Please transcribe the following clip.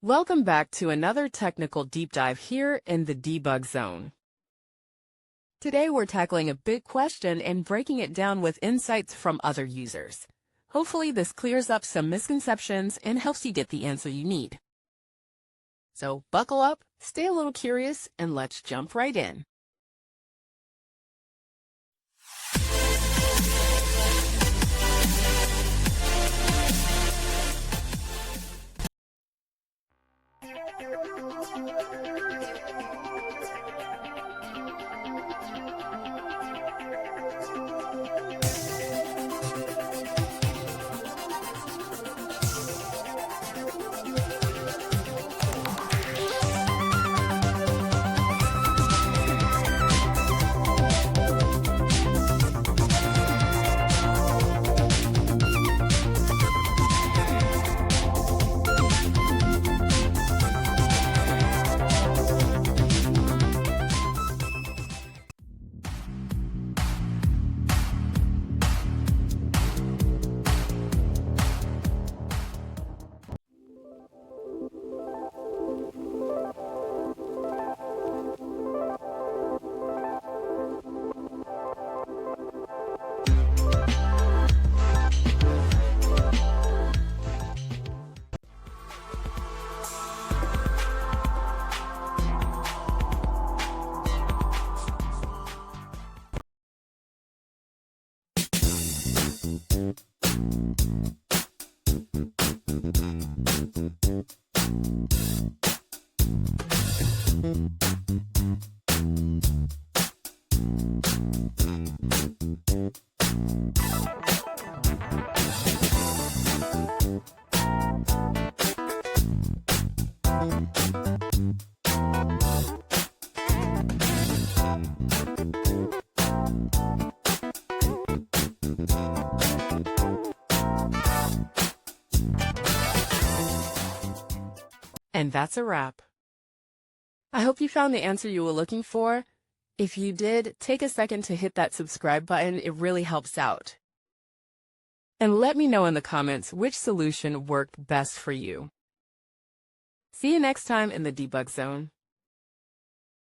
Welcome back to another technical deep dive here in the debug zone. Today we're tackling a big question and breaking it down with insights from other users. Hopefully this clears up some misconceptions and helps you get the answer you need. So buckle up, stay a little curious, and let's jump right in. And that's a wrap. I hope you found the answer you were looking for. If you did, take a second to hit that subscribe button. It really helps out. And let me know in the comments which solution worked best for you. See you next time in the debug zone.